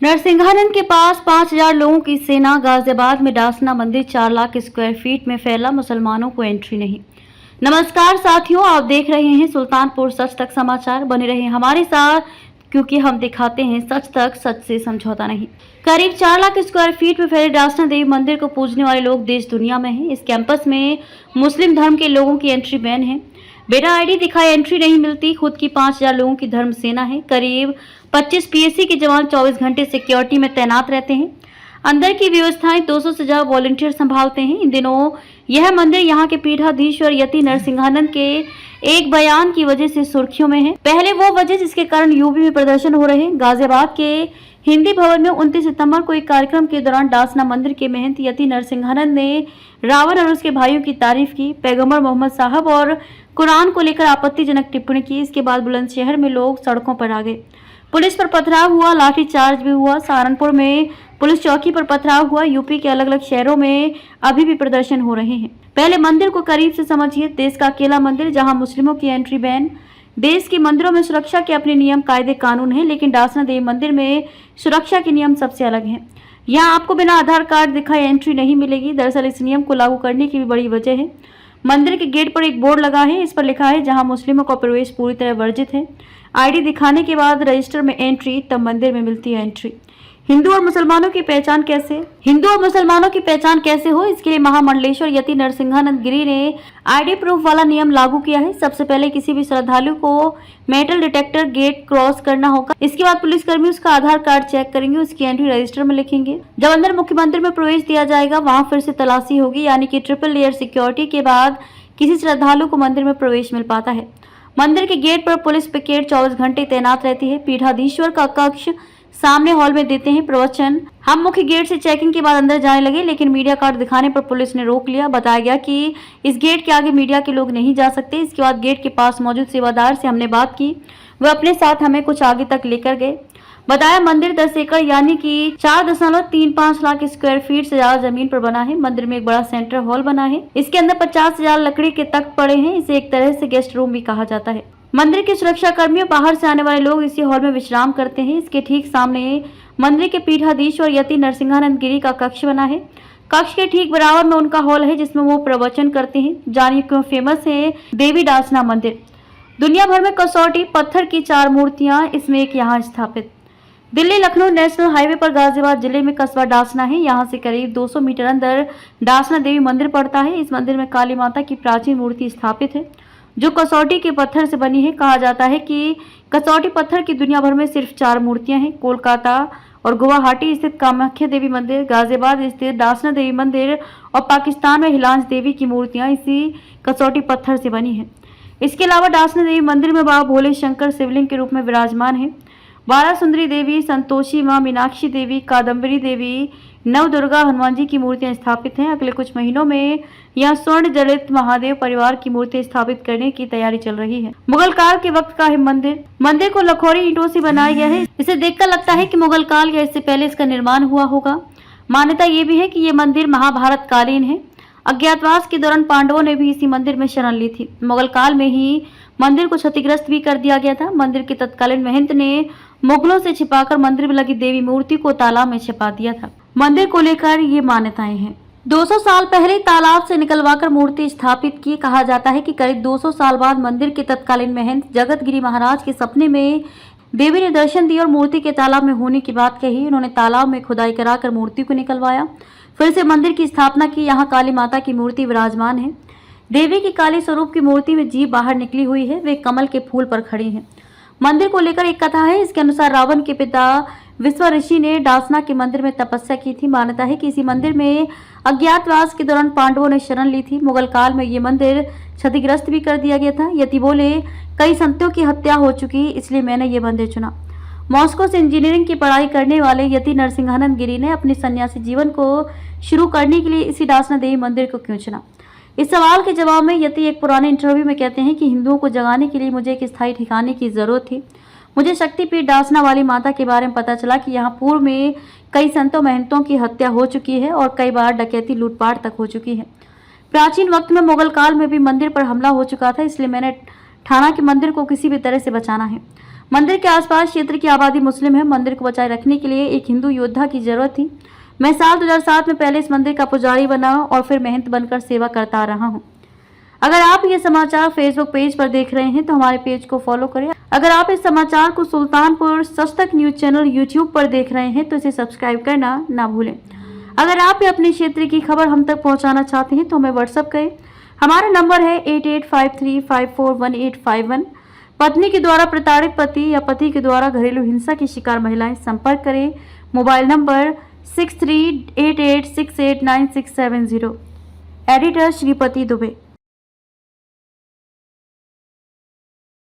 नरसिंहानंद के पास 5,000 लोगों की सेना। गाजियाबाद में डासना मंदिर 4 लाख स्क्वायर फीट में फैला, मुसलमानों को एंट्री नहीं। नमस्कार साथियों, आप देख रहे हैं सुल्तानपुर सच तक समाचार। बने रहे हमारे साथ क्योंकि हम दिखाते हैं सच तक, सच से समझौता नहीं। करीब 4 लाख स्क्वायर फीट में फैले डासना देवी मंदिर को पूजने वाले लोग देश दुनिया में हैं। इस कैंपस में मुस्लिम धर्म के लोगों की एंट्री बैन है। बिना आईडी दिखाए एंट्री नहीं मिलती। खुद की 5,000 लोगों की धर्म सेना है। करीब 25 पीएससी के जवान 24 घंटे सिक्योरिटी में तैनात रहते हैं। अंदर की व्यवस्थाएं 200 से ज्यादा वॉलंटियर संभालते हैं। इन दिनों यह मंदिर यहाँ के पीठाधीश्वर यति नरसिंहानंद के एक बयान की वजह से सुर्खियों में है। पहले वो वजह जिसके कारण यूपी में प्रदर्शन हो रहे हैं। गाजियाबाद के हिंदी भवन में 29 सितंबर को एक कार्यक्रम के दौरान डासना मंदिर के महंत यति नरसिंहानंद ने रावण और उसके भाइयों की तारीफ की, पैगंबर मोहम्मद साहब और कुरान को लेकर आपत्तिजनक टिप्पणी की। इसके बाद बुलंदशहर में लोग सड़कों पर आ गए। पुलिस पर पथराव हुआ, लाठीचार्ज भी हुआ। सहारनपुर में पुलिस चौकी पर पथराव हुआ। यूपी के अलग अलग शहरों में अभी भी प्रदर्शन हो रहे हैं। पहले मंदिर को करीब से समझिए। देश का अकेला मंदिर जहां मुस्लिमों की एंट्री बैन। देश के मंदिरों में सुरक्षा के अपने नियम, कायदे, कानून हैं, लेकिन डासना देवी मंदिर में सुरक्षा के नियम सबसे अलग हैं। यहाँ आपको बिना आधार कार्ड दिखाए एंट्री नहीं मिलेगी। दरअसल इस नियम को लागू करने की भी बड़ी वजह है। मंदिर के गेट पर एक बोर्ड लगा है। इस पर लिखा है जहां मुस्लिमों का प्रवेश पूरी तरह वर्जित है। आईडी दिखाने के बाद रजिस्टर में एंट्री, तब मंदिर में मिलती है एंट्री। हिंदू और मुसलमानों की पहचान कैसे हो, इसके लिए महामंडलेश्वर यति नरसिंहानंद गिरी ने आईडी प्रूफ वाला नियम लागू किया है। सबसे पहले किसी भी श्रद्धालु को मेटल डिटेक्टर गेट क्रॉस करना होगा। इसके बाद पुलिसकर्मी उसका आधार कार्ड चेक करेंगे, उसकी एंट्री रजिस्टर में लिखेंगे। जब अंदर मुख्य मंदिर में प्रवेश दिया जाएगा, वहां फिर से तलाशी होगी, यानी कि ट्रिपल लेयर सिक्योरिटी के बाद किसी श्रद्धालु को मंदिर में प्रवेश मिल पाता है। मंदिर के गेट पर पुलिस पिकेट 24 घंटे तैनात रहती है। पीठाधीश्वर का कक्ष सामने हॉल में देते हैं प्रवचन। हम मुख्य गेट से चेकिंग के बाद अंदर जाने लगे, लेकिन मीडिया कार्ड दिखाने पर पुलिस ने रोक लिया। बताया गया कि इस गेट के आगे मीडिया के लोग नहीं जा सकते। इसके बाद गेट के पास मौजूद सेवादार से हमने बात की, वह अपने साथ हमें कुछ आगे तक लेकर गए। बताया मंदिर 10 एकड़ यानी कि 4.35 लाख स्क्वायर फीट से ज्यादा जमीन पर बना है। मंदिर में एक बड़ा सेंट्रल हॉल बना है। इसके अंदर 50,000 लकड़ी के तख्त पड़े हैं। इसे एक तरह से गेस्ट रूम भी कहा जाता है। मंदिर के सुरक्षा कर्मियों, बाहर से आने वाले लोग इसी हॉल में विश्राम करते हैं। इसके ठीक सामने मंदिर के पीठाधीश्वर यति नरसिंहानंद गिरी का कक्ष बना है। कक्ष के ठीक बराबर में उनका हॉल है जिसमें वो प्रवचन करते हैं। जानिए क्यों फेमस है देवी डासना मंदिर। दुनिया भर में कसौटी पत्थर की 4 मूर्तियां, इसमें एक यहाँ स्थापित। दिल्ली लखनऊ नेशनल हाईवे पर गाजियाबाद जिले में कस्बा डासना है। यहाँ से करीब 200 मीटर अंदर डासना देवी मंदिर पड़ता है। इस मंदिर में काली माता की प्राचीन मूर्ति स्थापित है जो कसौटी के पत्थर से बनी है। कहा जाता है कि कसौटी पत्थर की दुनिया भर में सिर्फ 4 मूर्तियां हैं। कोलकाता और गुवाहाटी स्थित कामाख्या देवी मंदिर, गाजियाबाद स्थित डासना देवी मंदिर और पाकिस्तान में हिलांज देवी की मूर्तियां इसी कसौटी पत्थर से बनी है। इसके अलावा डासना देवी मंदिर में बाबा भोले शंकर शिवलिंग के रूप में विराजमान है। 12 सुंदरी देवी, संतोषी मां, मीनाक्षी देवी, कादम्बरी देवी, नवदुर्गा, हनुमान जी की मूर्तियां स्थापित हैं। अगले कुछ महीनों में यहां स्वर्ण जड़ित महादेव परिवार की मूर्ति स्थापित करने की तैयारी चल रही है। मुगल काल के वक्त का है मंदिर को लखोरी ईंटों से बनाया गया है। इसे देखकर लगता है कि मुगल काल या इससे पहले इसका निर्माण हुआ होगा। मान्यता ये भी है कि ये मंदिर महाभारत कालीन है। अज्ञातवास के दौरान पांडवों ने भी इसी मंदिर में शरण ली थी। मुगल काल में ही मंदिर को क्षतिग्रस्त भी कर दिया गया था। मंदिर के तत्कालीन महंत ने मुगलों से छिपाकर मंदिर में लगी देवी मूर्ति को तालाब में छिपा दिया था। मंदिर को लेकर ये मान्यताएं हैं। 200 साल पहले तालाब से निकलवाकर मूर्ति स्थापित की। कहा जाता है कि करीब 200 साल बाद मंदिर के तत्कालीन महंत जगत गिरी महाराज के सपने में देवी ने दर्शन दिया और मूर्ति के तालाब में होने की बात कही। उन्होंने तालाब में खुदाई कराकर मूर्ति को निकलवाया, फिर से मंदिर की स्थापना की। यहाँ काली माता की मूर्ति विराजमान है। देवी की काली स्वरूप की मूर्ति में जीभ बाहर निकली हुई है। वे कमल के फूल पर खड़ी हैं। मंदिर को लेकर एक कथा है। इसके अनुसार रावण के पिता विश्व ऋषि ने डासना के मंदिर में तपस्या की थी। मान्यता है कि इसी मंदिर में अज्ञातवास के दौरान पांडवों ने शरण ली थी। मुगल काल में ये मंदिर क्षतिग्रस्त भी कर दिया गया था। यति बोले कई संतों की हत्या हो चुकी, इसलिए मैंने ये मंदिर चुना। मॉस्को से इंजीनियरिंग की पढ़ाई करने वाले यति नरसिंहानंद गिरी ने अपने सन्यासी जीवन को शुरू करने के लिए इसी डासना देवी मंदिर को क्यों चुना। इस सवाल के जवाब में यति एक पुराने इंटरव्यू में कहते हैं कि हिंदुओं को जगाने के लिए मुझे एक स्थायी ठिकाने की जरूरत थी। मुझे शक्तिपीठ डासना वाली माता के बारे में पता चला कि यहाँ पूर्व में कई संतों महंतों की हत्या हो चुकी है और कई बार डकैती लूटपाट तक हो चुकी है। प्राचीन वक्त में मुगल काल में भी मंदिर पर हमला हो चुका था, इसलिए मैंने ठाना कि मंदिर को किसी भी तरह से बचाना है। मंदिर के आसपास क्षेत्र की आबादी मुस्लिम है। मंदिर को बचाए रखने के लिए एक हिंदू योद्धा की जरूरत थी। मैं साल 2007 में पहले इस मंदिर का पुजारी बना और फिर महंत बनकर सेवा करता रहा हूँ। अगर आप ये समाचार फेसबुक पेज पर देख रहे हैं तो हमारे पेज को फॉलो करें। अगर आप इस समाचार को सुल्तानपुर सच तक न्यूज चैनल यूट्यूब पर देख रहे हैं तो इसे सब्सक्राइब करना ना भूलें। अगर आप भी अपने क्षेत्र की खबर हम तक पहुंचाना चाहते हैं तो हमें व्हाट्सएप करें। हमारा नंबर है 8853541851। पत्नी के द्वारा प्रताड़ित पति या पति के द्वारा घरेलू हिंसा की शिकार महिलाएं संपर्क करें। Mobile number 6388689670। Editor Shripati Dubey.